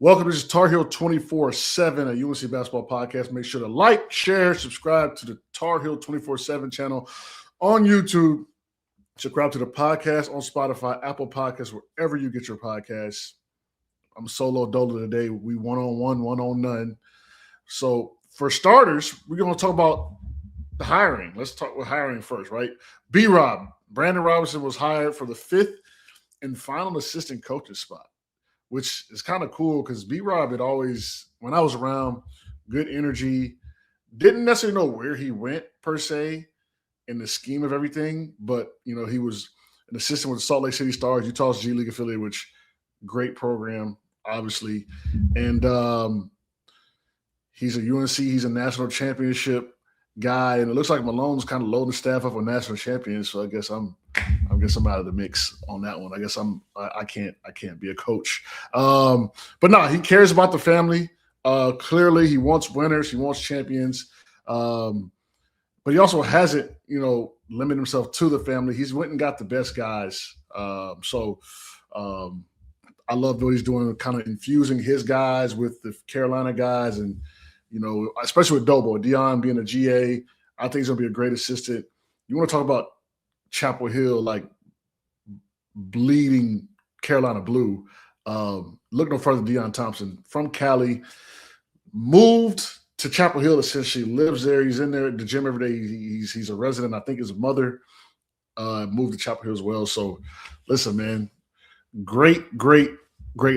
Welcome to Tar Heel 24/7, a UNC basketball podcast. Make sure to like, share, subscribe to the Tar Heel 24/7 channel on YouTube. Subscribe to the podcast on Spotify, Apple Podcasts, wherever you get your podcasts. I'm solo dolo today. We one-on-one, one-on-none. So for starters, we're going to talk about the hiring. Let's talk with hiring first, right? B-Rob, Brandon Robinson was hired for the 5th and final assistant coach's spot, which is kind of cool because B-Rob had always, when I was around, good energy. Didn't necessarily know where he went per se in the scheme of everything, but, you know, he was an assistant with the Salt Lake City Stars, Utah's G League affiliate, which great program, obviously. And he's a UNC, he's a national championship guy, and it looks like Malone's kind of loading the staff up on national champions, so I guess I'm out of the mix on that one. I guess I can't be a coach. But no, he cares about the family. Clearly, he wants winners. He wants champions. But he also hasn't, limited himself to the family. He's went and got the best guys. So I love what he's doing, kind of infusing his guys with the Carolina guys, and especially with Doughboy, Deon being a GA. I think he's gonna be a great assistant. You want to talk about Chapel Hill, like bleeding Carolina blue. Look no further than Deon Thompson from Cali, moved to Chapel Hill, essentially lives there. He's in there at the gym every day. He's a resident. I think his mother moved to Chapel Hill as well. So listen, man, great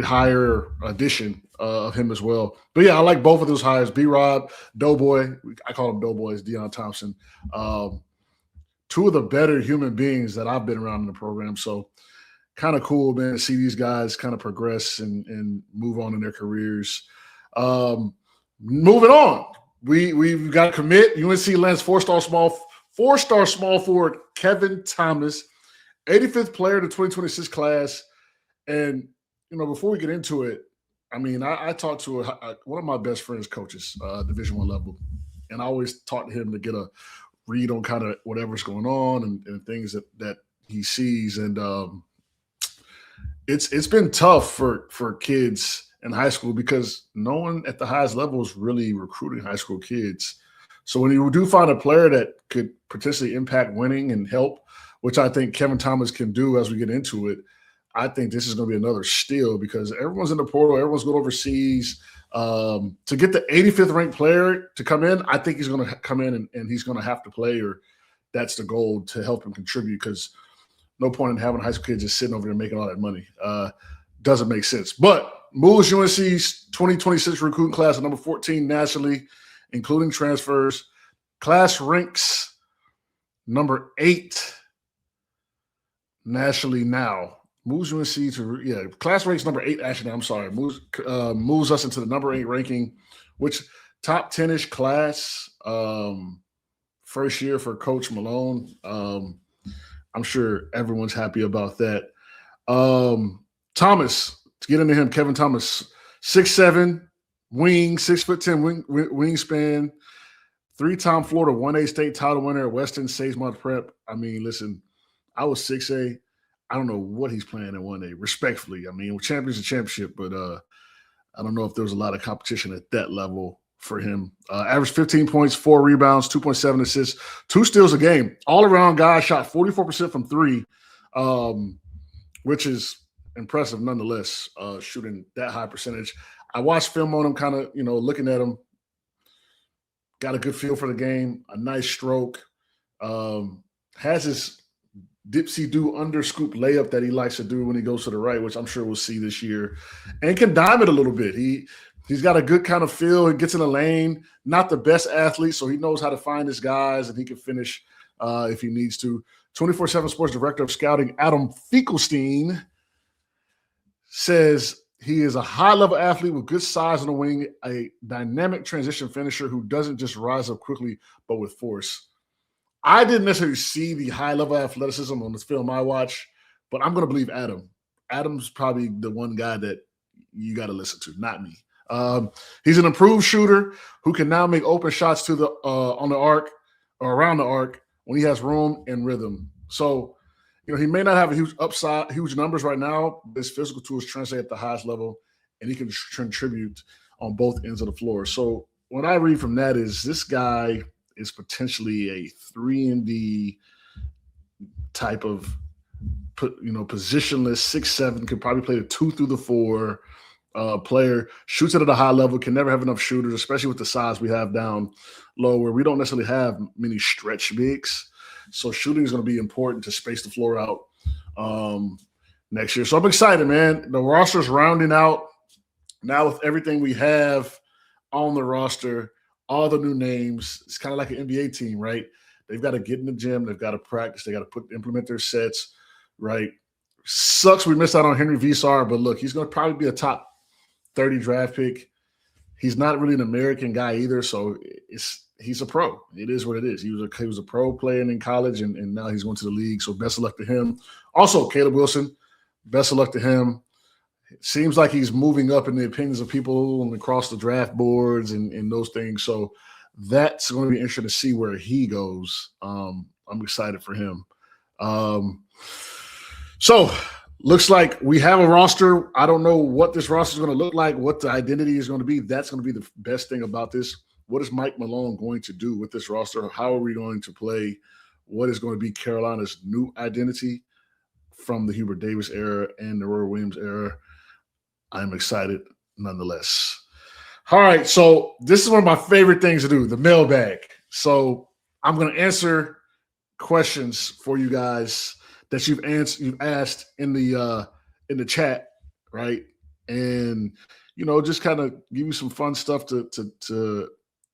hire addition of him as well. But yeah, I like both of those hires. B-Rob, Doughboy, I call him Doughboy, is Deon Thompson. Two of the better human beings that I've been around in the program. So kind of cool, man, to see these guys kind of progress and move on in their careers. Moving on, we've got to commit. UNC lands four-star small forward Kevin Thomas, 85th player of the 2026 class. And, before we get into it, I mean, I talked to one of my best friends' coaches, Division I level, and I always talk to him to get a read on kind of whatever's going on and things that he sees. And it's been tough for kids in high school because no one at the highest level is really recruiting high school kids. So when you do find a player that could potentially impact winning and help, which I think Kevin Thomas can do as we get into it, I think this is going to be another steal because everyone's in the portal, everyone's going overseas. To get the 85th ranked player to come in, I think he's going to come in and he's going to have to play, or that's the goal to help him contribute, because no point in having high school kids just sitting over there making all that money. Doesn't make sense. But moves UNC's 2026 recruiting class at number 14 nationally, including transfers. Class ranks number 8 nationally now. Moves UNC to class ranks number 8 actually. I'm sorry. Moves us into the number 8 ranking, which top 10-ish class. First year for Coach Malone. I'm sure everyone's happy about that. Thomas, to get into him, Kevin Thomas, 6'7", wing, 6'10" wingspan, 3-time Florida 1A state title winner at Western Sagemont Prep. I mean, listen, I was 6A. I don't know what he's playing in 1A, respectfully. I mean, champion's a championship, but I don't know if there was a lot of competition at that level for him. Averaged 15 points, 4 rebounds, 2.7 assists, 2 steals a game. All-around guy, shot 44% from 3, which is impressive nonetheless, shooting that high percentage. I watched film on him, kind of, looking at him. Got a good feel for the game, a nice stroke. Has his dipsy-do underscoop layup that he likes to do when he goes to the right, which I'm sure we'll see this year, and can dime it a little bit. He's got a good kind of feel. He gets in the lane. Not the best athlete, so he knows how to find his guys, and he can finish if he needs to. 24/7 Sports Director of Scouting Adam Finkelstein says he is a high-level athlete with good size on the wing, a dynamic transition finisher who doesn't just rise up quickly but with force. I didn't necessarily see the high-level athleticism on this film I watch, but I'm going to believe Adam. Adam's probably the one guy that you got to listen to, not me. He's an improved shooter who can now make open shots to the on the arc or around the arc when he has room and rhythm. So, he may not have a huge upside, huge numbers right now, but his physical tools translate at the highest level, and he can contribute on both ends of the floor. So what I read from that is this guy is potentially a 3-and-D type of, positionless 6'7", could probably play the 2 through the 4 player, shoots it at a high level, can never have enough shooters, especially with the size we have down low where we don't necessarily have many stretch bigs. So shooting is going to be important to space the floor out next year. So I'm excited, man. The roster's rounding out now with everything we have on the roster, all the new names. It's kind of like an NBA team, right? They've got to get in the gym. They've got to practice. They got to implement their sets, right? Sucks we missed out on Henry Visar, but look, he's going to probably be a top 30 draft pick. He's not really an American guy either, so he's a pro. It is what it is. He was a pro player in college, and now he's going to the league, so best of luck to him. Also, Caleb Wilson, best of luck to him. It seems like he's moving up in the opinions of people and across the draft boards and those things, so that's going to be interesting to see where he goes. I'm excited for him. So looks like we have a roster. I don't know what this roster is going to look like, what the identity is going to be. That's going to be the best thing about this. What is Mike Malone going to do with this roster? How are we going to play? What is going to be Carolina's new identity from the Hubert Davis era and the Roy Williams era? I'm excited nonetheless. All right, so this is one of my favorite things to do, the mailbag. So I'm going to answer questions for you guys that you've asked in the chat, right? And just kind of give you some fun stuff to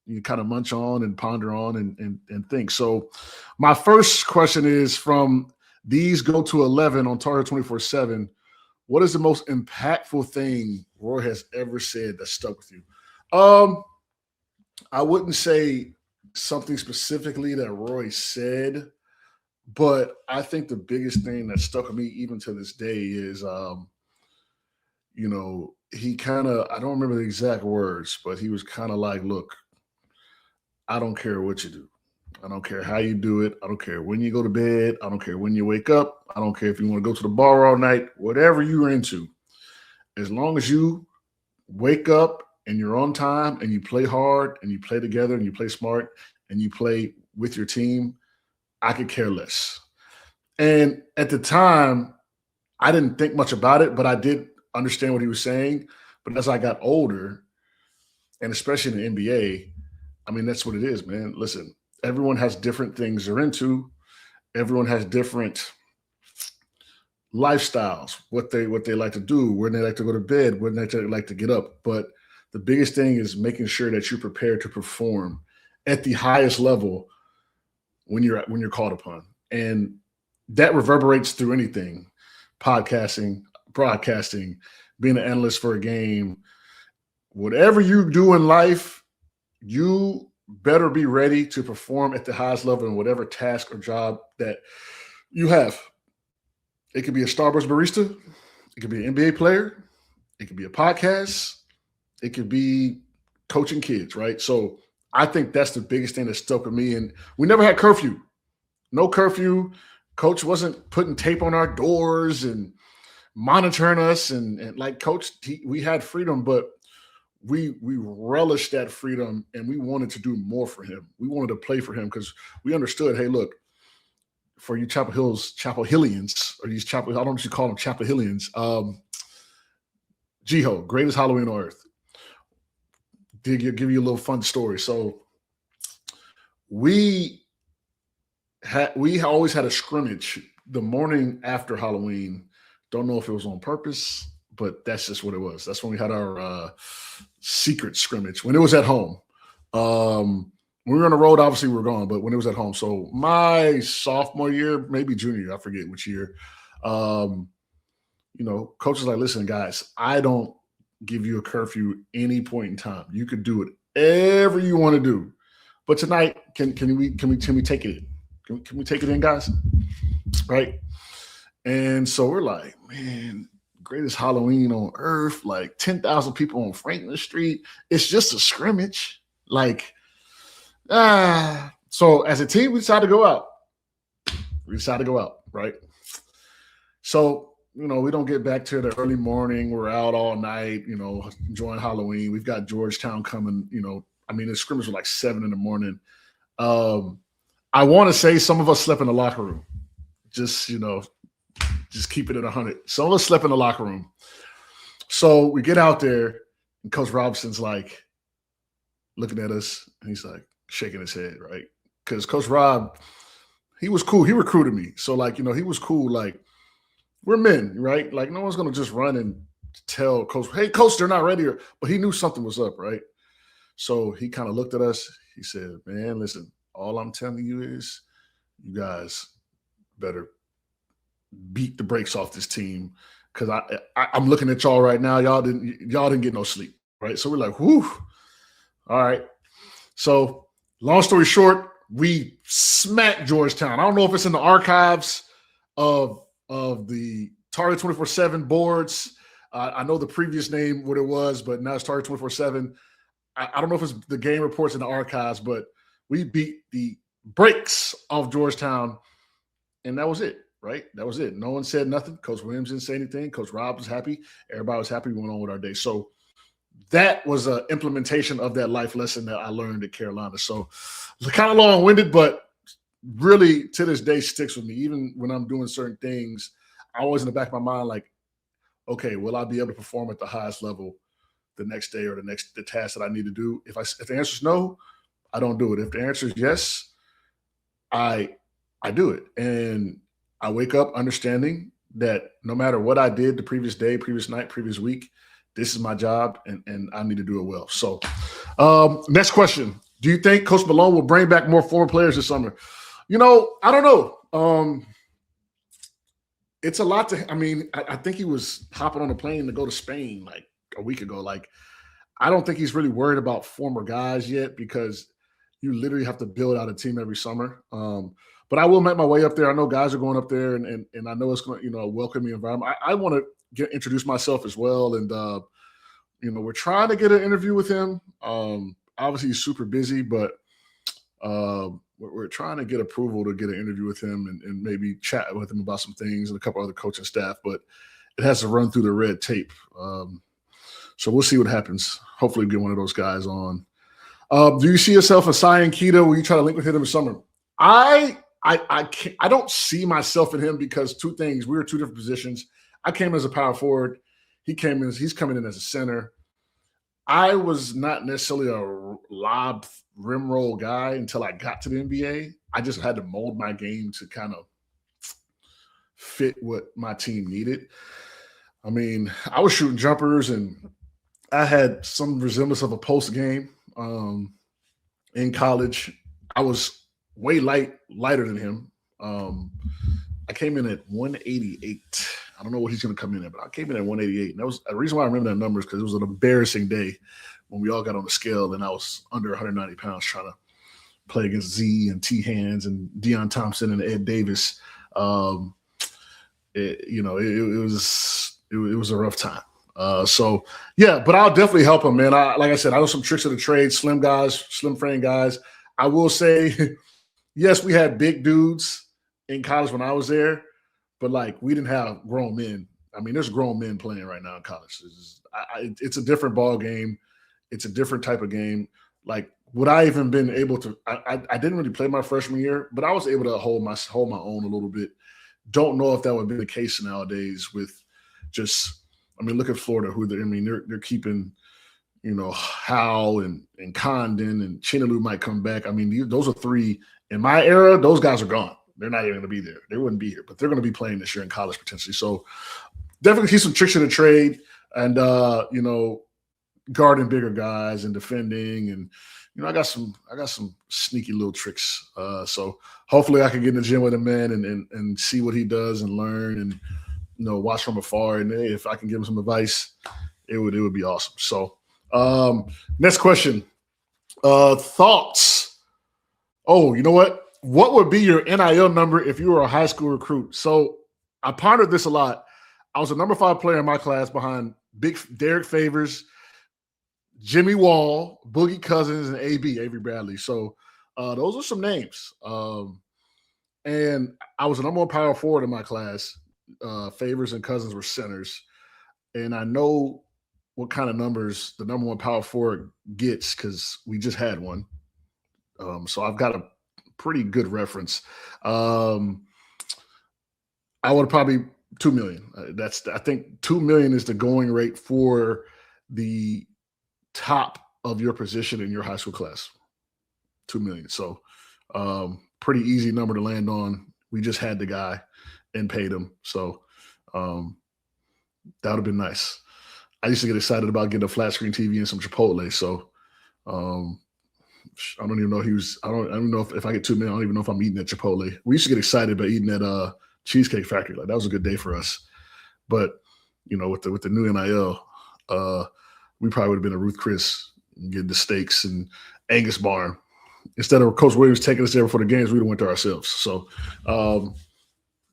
you kind of munch on and ponder on and think. So my first question is from these go to 11 on Tar Heel 24/7. What is the most impactful thing Roy has ever said that stuck with you? I wouldn't say something specifically that Roy said, but I think the biggest thing that stuck with me even to this day is, he kind of, I don't remember the exact words, but he was kind of like, look, I don't care what you do. I don't care how you do it. I don't care when you go to bed. I don't care when you wake up. I don't care if you want to go to the bar all night, whatever you're into. As long as you wake up and you're on time and you play hard and you play together and you play smart and you play with your team, I could care less. And at the time, I didn't think much about it, but I did understand what he was saying. But as I got older, and especially in the NBA, I mean, that's what it is, man. Listen, everyone has different things they're into. Everyone has different lifestyles, what they like to do, when they like to go to bed, when they like to get up. But the biggest thing is making sure that you're prepared to perform at the highest level when you're called upon. And that reverberates through anything: podcasting, broadcasting, being an analyst for a game. Whatever you do in life, you better be ready to perform at the highest level in whatever task or job that you have. It could be a Starbucks barista. It could be an NBA player. It could be a podcast. It could be coaching kids, right? So I think that's the biggest thing that stuck with me. And we never had curfew. No curfew. Coach wasn't putting tape on our doors and monitoring us. And like Coach, we had freedom, but we relished that freedom and we wanted to do more for him. We wanted to play for him because we understood, hey, look, for you Chapel Hillians, or these I don't know what you call them, Chapel Hillians, Jiho, greatest Halloween on earth. Give you a little fun story. So we always had a scrimmage the morning after Halloween. Don't know if it was on purpose, but that's just what it was. That's when we had our secret scrimmage, when it was at home. When we were on the road, obviously we were gone, but when it was at home. So my sophomore year, maybe junior year, I forget which year, coach was like, listen, guys, I don't give you a curfew any point in time. You could do whatever you want to do. But tonight, can we take it in? Can we take it in, guys? Right? And so we're like, man, greatest Halloween on earth, like 10,000 people on Franklin Street. It's just a scrimmage. So as a team, we decided to go out. Right? So we don't get back to the early morning. We're out all night, enjoying Halloween. We've got Georgetown coming, the scrimmage was like 7 in the morning. I want to say some of us slept in the locker room. Just keep it at 100. Some of us slept in the locker room. So we get out there, and Coach Robinson's like looking at us, and he's like shaking his head, right? Because Coach Rob, he was cool. He recruited me. So, he was cool. Like, we're men, right? Like, no one's going to just run and tell Coach, hey, Coach, they're not ready. But he knew something was up, right? So he kind of looked at us. He said, man, listen, all I'm telling you is you guys better beat the brakes off this team, because I'm looking at y'all right now. Y'all didn't get no sleep, right? So we're like, whew. All right. So long story short, we smacked Georgetown. I don't know if it's in the archives of the Target 24/7 boards. I know the previous name, what it was, but now it's Target 24/7. I don't know if it's the game reports in the archives, but we beat the brakes off Georgetown, and that was it. Right? That was it. No one said nothing. Coach Williams didn't say anything. Coach Rob was happy. Everybody was happy. We went on with our day. So that was an implementation of that life lesson that I learned at Carolina. So kind of long-winded, but really to this day sticks with me. Even when I'm doing certain things, I always in the back of my mind, like, okay, will I be able to perform at the highest level the next day or the task that I need to do? If the answer is no, I don't do it. If the answer is yes, I do it. And I wake up understanding that no matter what I did the previous day, previous night, previous week, this is my job, and I need to do it well. So next question. Do you think Coach Malone will bring back more foreign players this summer? I don't know. It's a lot I think he was hopping on a plane to go to Spain like a week ago. Like, I don't think he's really worried about former guys yet, because you literally have to build out a team every summer. But I will make my way up there. I know guys are going up there, and I know it's going to, a welcoming environment. I want to introduce myself as well. And, we're trying to get an interview with him. Obviously, he's super busy, but we're trying to get approval to get an interview with him and maybe chat with him about some things and a couple other coaching staff. But it has to run through the red tape. So we'll see what happens. Hopefully get one of those guys on. Do you see yourself as Sayon Keita? Will you try to link with him in the summer? I don't see myself in him, because two things. We were two different positions. I came as a power forward. He's coming in as a center. I was not necessarily a lob rim roll guy until I got to the NBA. I just had to mold my game to kind of fit what my team needed. I was shooting jumpers, and I had some resemblance of a post game in college. I was way lighter than him. I came in at 188. I don't know what he's going to come in at, but I came in at 188. And that was the reason why I remember that number, is because it was an embarrassing day when we all got on the scale and I was under 190 pounds trying to play against Z and T Hands and Deon Thompson and Ed Davis. It was a rough time. So yeah, but I'll definitely help him, man. Like I said, I know some tricks of the trade, slim frame guys. I will say, yes, we had big dudes in college when I was there, but we didn't have grown men. There's grown men playing right now in college. It's a different ball game. It's a different type of game. Would I even been able to? I didn't really play my freshman year, but I was able to hold my own a little bit. Don't know if that would be the case nowadays with just. Look at Florida. They're keeping, Howell and Condon and Chinaloo might come back. Those are three in my era. Those guys are gone. They're not even going to be there. They wouldn't be here, but they're going to be playing this year in college potentially. So definitely see some tricks in the trade, and guarding bigger guys and defending, and I got some sneaky little tricks. So hopefully I can get in the gym with him, man, and see what he does and learn and. Watch from afar, and hey, if I can give him some advice, it would be awesome. So, next question. Thoughts? Oh, you know what? What would be your NIL number if you were a high school recruit? So, I pondered this a lot. I was a number 5 player in my class behind Big Derek Favors, Jimmy Wall, Boogie Cousins, and Avery Bradley. So, those are some names. And I was a number 1 power forward in my class. Favors and Cousins were centers. And I know what kind of numbers the number one power forward gets because we just had one. So I've got a pretty good reference. I would probably $2 million. I think $2 million is the going rate for the top of your position in your high school class. $2 million. So pretty easy number to land on. We just had the guy and paid him. So that would have been nice. I used to get excited about getting a flat screen TV and some Chipotle. So I don't even know I don't know if I get $2 million. I don't even know if I'm eating at Chipotle. We used to get excited about eating at Cheesecake Factory. Like that was a good day for us. But with the new NIL, we probably would have been a Ruth Chris and getting the steaks and Angus Barn. Instead of Coach Williams taking us there before the games, we'd have went there ourselves. So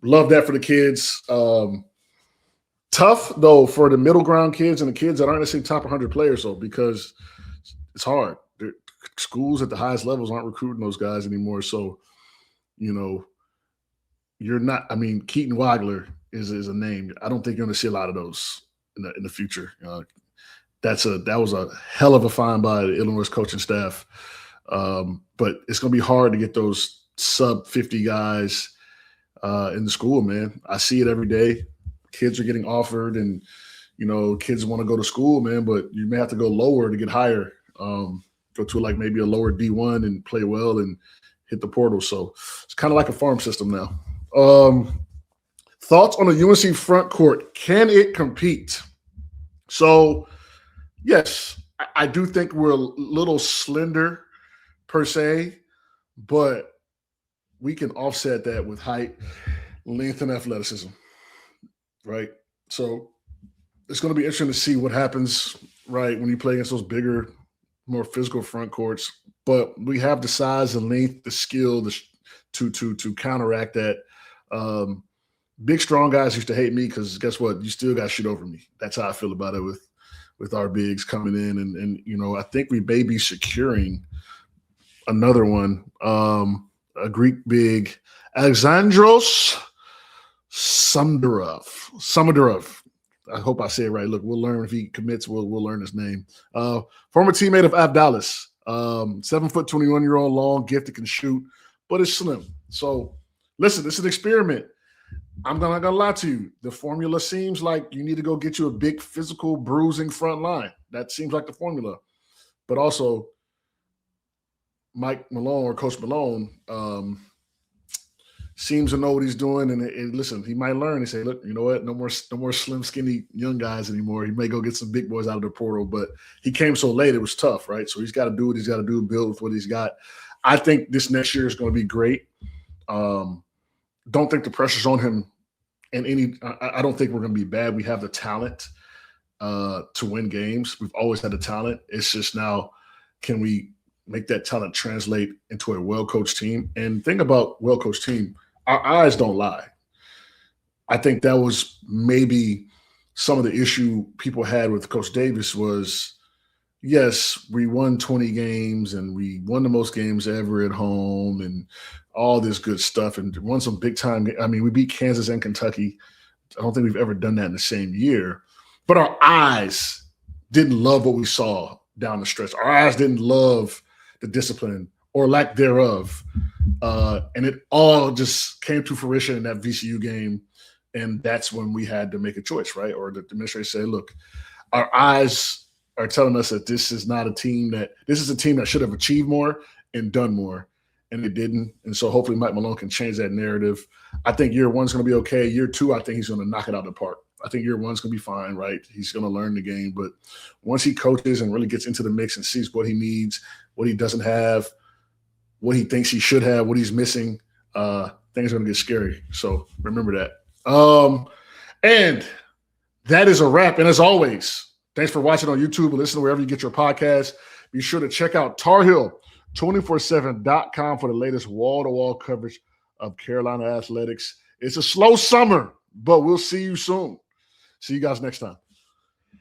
love that for the kids. Tough, though, for the middle ground kids and the kids that aren't necessarily top 100 players, though, because it's hard. Schools at the highest levels aren't recruiting those guys anymore. So, you're not – I mean, Keaton Wagler is a name. I don't think you're going to see a lot of those in the future. That was a hell of a find by the Illinois coaching staff. But it's going to be hard to get those sub-50 guys in the school, man. I see it every day. Kids are getting offered and, kids want to go to school, man, but you may have to go lower to get higher. Go to like maybe a lower D1 and play well and hit the portal. So it's kind of like a farm system now. Thoughts on the UNC front court. Can it compete? So, yes, I do think we're a little slender per se, but we can offset that with height, length, and athleticism, right? So it's going to be interesting to see what happens, right, when you play against those bigger, more physical front courts. But we have the size, the length, the skill to counteract that. Big, strong guys used to hate me because guess what? You still got to shoot over me. That's how I feel about it with our bigs coming in. And I think we may be securing another one, a Greek big, Alexandros Samadurov. I hope I say it right. Look, we'll learn if he commits. We'll learn his name. Former teammate of Abdallas, 7'21" long, gifted, can shoot, but it's slim. So listen, this is an experiment. I'm not gonna lie to you. The formula seems like you need to go get you a big physical bruising front line. That seems like the formula. But also, Mike Malone or Coach Malone seems to know what he's doing. And listen, he might learn and say, look, you know what? No more slim, skinny young guys anymore. He may go get some big boys out of the portal, but he came so late, it was tough, right? So he's got to do what he's got to do, build with what he's got. I think this next year is going to be great. Don't think the pressure's on him I don't think we're going to be bad. We have the talent to win games. We've always had the talent. It's just now, can we make that talent translate into a well-coached team? And think about well-coached team. Our eyes don't lie. I think that was maybe some of the issue people had with Coach Davis was, yes, we won 20 games and we won the most games ever at home and all this good stuff and won some big time. I mean, we beat Kansas and Kentucky. I don't think we've ever done that in the same year. But our eyes didn't love what we saw down the stretch. Our eyes didn't love the discipline or lack thereof. And it all just came to fruition in that VCU game. And that's when we had to make a choice, right? Or the administrator say, look, our eyes are telling us that this is a team that should have achieved more and done more. And it didn't. And so hopefully Mike Malone can change that narrative. I think year one's going to be okay. Year two, I think he's going to knock it out of the park. I think year one's going to be fine, right? He's going to learn the game. But once he coaches and really gets into the mix and sees what he needs, what he doesn't have, what he thinks he should have, what he's missing, things are going to get scary. So remember that. And that is a wrap. And as always, thanks for watching on YouTube or listening wherever you get your podcast. Be sure to check out TarHill247.com for the latest wall-to-wall coverage of Carolina athletics. It's a slow summer, but we'll see you soon. See you guys next time.